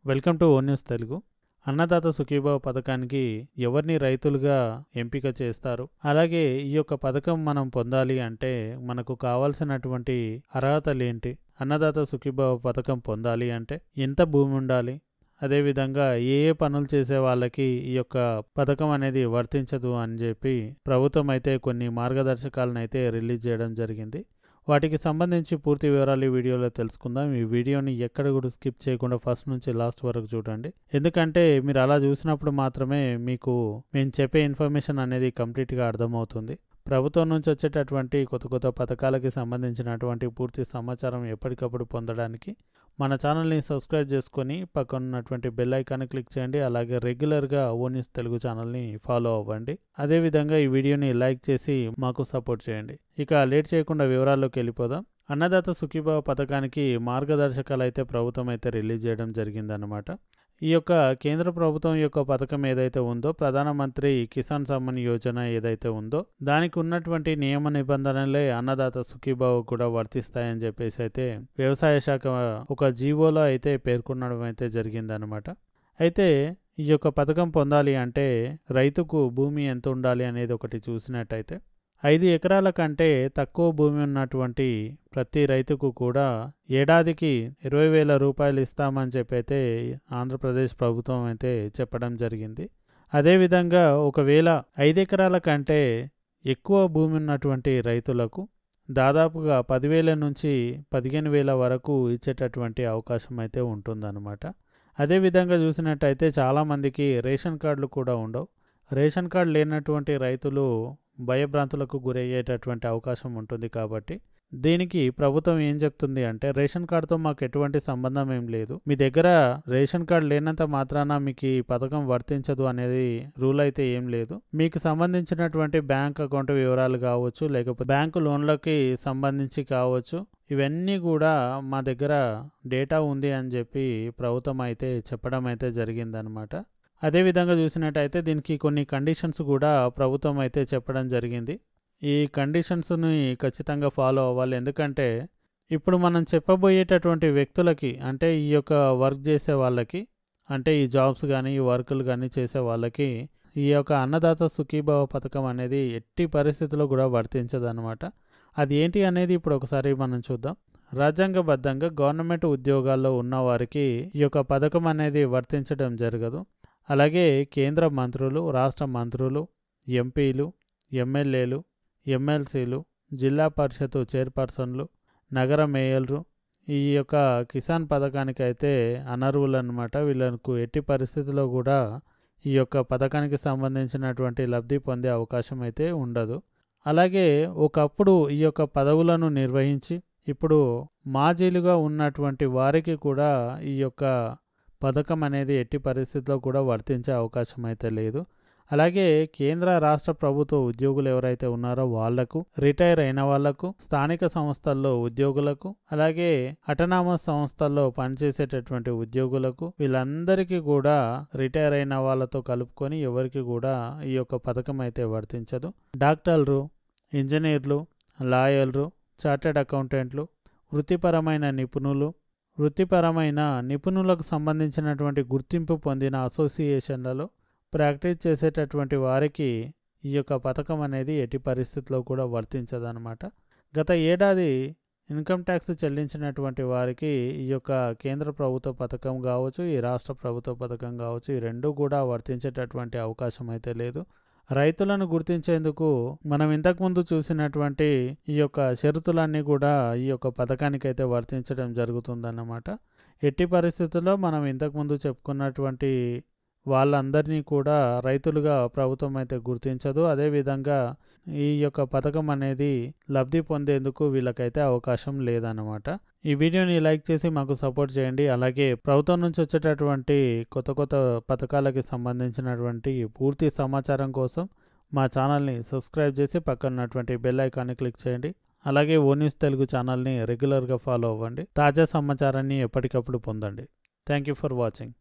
Welcome to O news Telugu. Annadata Sukhibhava పథకానికి ఎవరిని రైతులుగా ఎంపిక చేస్తారు, అలాగే ఈ యొక్క పథకం మనం పొందాలి అంటే మనకు కావాల్సినటువంటి అర్హతలేంటి, అన్నదాత సుఖీభావ పథకం పొందాలి అంటే ఎంత భూమి ఉండాలి, అదేవిధంగా ఏ ఏ పనులు చేసే వాళ్ళకి ఈ యొక్క పథకం అనేది వర్తించదు అని చెప్పి ప్రభుత్వం అయితే కొన్ని మార్గదర్శకాలను అయితే రిలీజ్ చేయడం జరిగింది. వాటికి సంబంధించి పూర్తి వివరాలు ఈ వీడియోలో తెలుసుకుందాం. ఈ వీడియోని ఎక్కడ కూడా స్కిప్ చేయకుండా ఫస్ట్ నుంచి లాస్ట్ వరకు చూడండి. ఎందుకంటే మీరు అలా చూసినప్పుడు మాత్రమే మీకు మేము చెప్పే ఇన్ఫర్మేషన్ అనేది కంప్లీట్గా అర్థమవుతుంది. ప్రభుత్వం నుంచి వచ్చేటటువంటి కొత్త కొత్త పథకాలకి సంబంధించినటువంటి పూర్తి సమాచారం ఎప్పటికప్పుడు పొందడానికి మన ఛానల్ని సబ్స్క్రైబ్ చేసుకొని పక్కన ఉన్నటువంటి బెల్ ఐకాన్ని క్లిక్ చేయండి. అలాగే రెగ్యులర్గా ఓ న్యూస్ తెలుగు ఛానల్ని ఫాలో అవ్వండి. అదేవిధంగా ఈ వీడియోని లైక్ చేసి మాకు సపోర్ట్ చేయండి. ఇక లేట్ చేయకుండా వివరాల్లోకి వెళ్ళిపోదాం. అన్నదాత సుఖీభావ పథకానికి మార్గదర్శకాలు అయితే ప్రభుత్వం అయితే రిలీజ్ చేయడం జరిగిందన్నమాట. ఈ యొక్క కేంద్ర ప్రభుత్వం యొక్క పథకం ఏదైతే ఉందో, ప్రధానమంత్రి కిసాన్ సమ్మాన్ యోజన ఏదైతే ఉందో, దానికి ఉన్నటువంటి నియమ నిబంధనలే అన్నదాత సుఖీభావ కూడా వర్తిస్తాయని చెప్పేసి అయితే వ్యవసాయ శాఖ ఒక జీవోలో అయితే పేర్కొనడం అయితే జరిగిందనమాట. అయితే ఈ యొక్క పథకం పొందాలి అంటే రైతుకు భూమి ఎంత ఉండాలి అనేది ఒకటి చూసినట్టయితే 5 ఎకరాల కంటే తక్కువ భూమి ఉన్నటువంటి ప్రతి రైతుకు కూడా ఏడాదికి 20,000 రూపాయలు ఇస్తామని చెప్పైతే ఆంధ్రప్రదేశ్ ప్రభుత్వం అయితే చెప్పడం జరిగింది. అదేవిధంగా ఒకవేళ 5 ఎకరాల కంటే ఎక్కువ భూమి ఉన్నటువంటి రైతులకు దాదాపుగా 10,000 నుంచి 15,000 వరకు ఇచ్చేటటువంటి అవకాశం అయితే ఉంటుందన్నమాట. అదేవిధంగా చూసినట్టయితే చాలామందికి రేషన్ కార్డులు కూడా ఉండవు. రేషన్ కార్డు లేనటువంటి రైతులు భయభ్రాంతులకు గురయ్యేటటువంటి అవకాశం ఉంటుంది. కాబట్టి దీనికి ప్రభుత్వం ఏం చెప్తుంది అంటే, రేషన్ కార్డుతో మాకు ఎటువంటి సంబంధం ఏం లేదు, మీ దగ్గర రేషన్ కార్డు లేనంత మాత్రాన మీకు ఈ పథకం వర్తించదు అనేది రూల్ అయితే ఏం లేదు. మీకు సంబంధించినటువంటి బ్యాంక్ అకౌంట్ వివరాలు కావచ్చు, లేకపోతే బ్యాంకు లోన్లకి సంబంధించి కావచ్చు, ఇవన్నీ కూడా మా దగ్గర డేటా ఉంది అని చెప్పి ప్రభుత్వం అయితే చెప్పడం అయితే జరిగిందనమాట. అదేవిధంగా చూసినట్టయితే దీనికి కొన్ని కండిషన్స్ కూడా ప్రభుత్వం అయితే చెప్పడం జరిగింది. ఈ కండిషన్స్ని ఖచ్చితంగా ఫాలో అవ్వాలి. ఎందుకంటే ఇప్పుడు మనం చెప్పబోయేటటువంటి వ్యక్తులకి, అంటే ఈ యొక్క వర్క్ చేసే వాళ్ళకి, అంటే ఈ జాబ్స్ కానీ ఈ వర్కులు కానీ చేసే వాళ్ళకి ఈ యొక్క అన్నదాత సుఖీభావ పథకం అనేది ఎట్టి పరిస్థితుల్లో కూడా వర్తించదన్నమాట. అది ఏంటి అనేది ఇప్పుడు ఒకసారి మనం చూద్దాం. రాజ్యాంగబద్ధంగా గవర్నమెంట్ ఉద్యోగాల్లో ఉన్న వారికి ఈ యొక్క పథకం అనేది వర్తించడం జరగదు. అలాగే కేంద్ర మంత్రులు, రాష్ట్ర మంత్రులు, ఎంపీలు, ఎమ్మెల్యేలు, ఎమ్మెల్సీలు, జిల్లా పరిషత్ చైర్పర్సన్లు, నగర మేయర్లు ఈ యొక్క కిసాన్ పథకానికి అయితే అనర్హులు అన్నమాట. వీళ్ళకు ఎట్టి పరిస్థితుల్లో కూడా ఈ యొక్క పథకానికి సంబంధించినటువంటి లబ్ధి పొందే అవకాశం అయితే ఉండదు. అలాగే ఒకప్పుడు ఈ యొక్క పదవులను నిర్వహించి ఇప్పుడు మాజీలుగా ఉన్నటువంటి వారికి కూడా ఈ యొక్క పథకం అనేది ఎట్టి పరిస్థితుల్లో కూడా వర్తించే అవకాశం అయితే లేదు. అలాగే కేంద్ర రాష్ట్ర ప్రభుత్వ ఉద్యోగులు ఎవరైతే ఉన్నారో వాళ్లకు, రిటైర్ అయిన వాళ్లకు, స్థానిక సంస్థల్లో ఉద్యోగులకు, అలాగే అటనామస్ సంస్థల్లో పనిచేసేటటువంటి ఉద్యోగులకు, వీళ్ళందరికీ కూడా రిటైర్ అయిన వాళ్ళతో కలుపుకొని ఎవరికి కూడా ఈ యొక్క పథకం అయితే వర్తించదు. డాక్టర్లు, ఇంజనీర్లు, లాయర్లు, చార్టెడ్ అకౌంటెంట్లు, వృత్తిపరమైన నిపుణులు, వృత్తిపరమైన నిపుణులకు సంబంధించినటువంటి గుర్తింపు పొందిన అసోసియేషన్లలో ప్రాక్టీస్ చేసేటటువంటి వారికి ఈ యొక్క పథకం అనేది ఎట్టి పరిస్థితుల్లో కూడా వర్తించదన్నమాట. గత ఏడాది ఇన్కమ్ ట్యాక్స్ చెల్లించినటువంటి వారికి ఈ యొక్క కేంద్ర ప్రభుత్వ పథకం కావచ్చు, ఈ రాష్ట్ర ప్రభుత్వ పథకం కావచ్చు, ఈ రెండు కూడా వర్తించేటటువంటి అవకాశం అయితే లేదు. రైతులను గుర్తించేందుకు మనం ఇంతకుముందు చూసినటువంటి ఈ యొక్క షరతులన్నీ కూడా ఈ యొక్క పథకానికైతే వర్తించడం జరుగుతుందన్నమాట. ఎట్టి పరిస్థితుల్లో మనం ఇంతకుముందు చెప్పుకున్నటువంటి వాళ్ళందరినీ కూడా రైతులుగా ప్రభుత్వం అయితే గుర్తించదు. అదేవిధంగా ఈ యొక్క పథకం అనేది లబ్ధి పొందేందుకు వీళ్ళకైతే అవకాశం లేదన్నమాట. ఈ వీడియోని లైక్ చేసి మాకు సపోర్ట్ చేయండి. అలాగే ప్రభుత్వం నుంచి వచ్చేటటువంటి కొత్త కొత్త పథకాలకి సంబంధించినటువంటి పూర్తి సమాచారం కోసం మా ఛానల్ని సబ్స్క్రైబ్ చేసి పక్కన ఉన్నటువంటి బెల్ ఐకాన్ని క్లిక్ చేయండి. అలాగే ఓ న్యూస్ తెలుగు ఛానల్ని రెగ్యులర్గా ఫాలో అవ్వండి. తాజా సమాచారాన్ని ఎప్పటికప్పుడు పొందండి. Thank you for watching.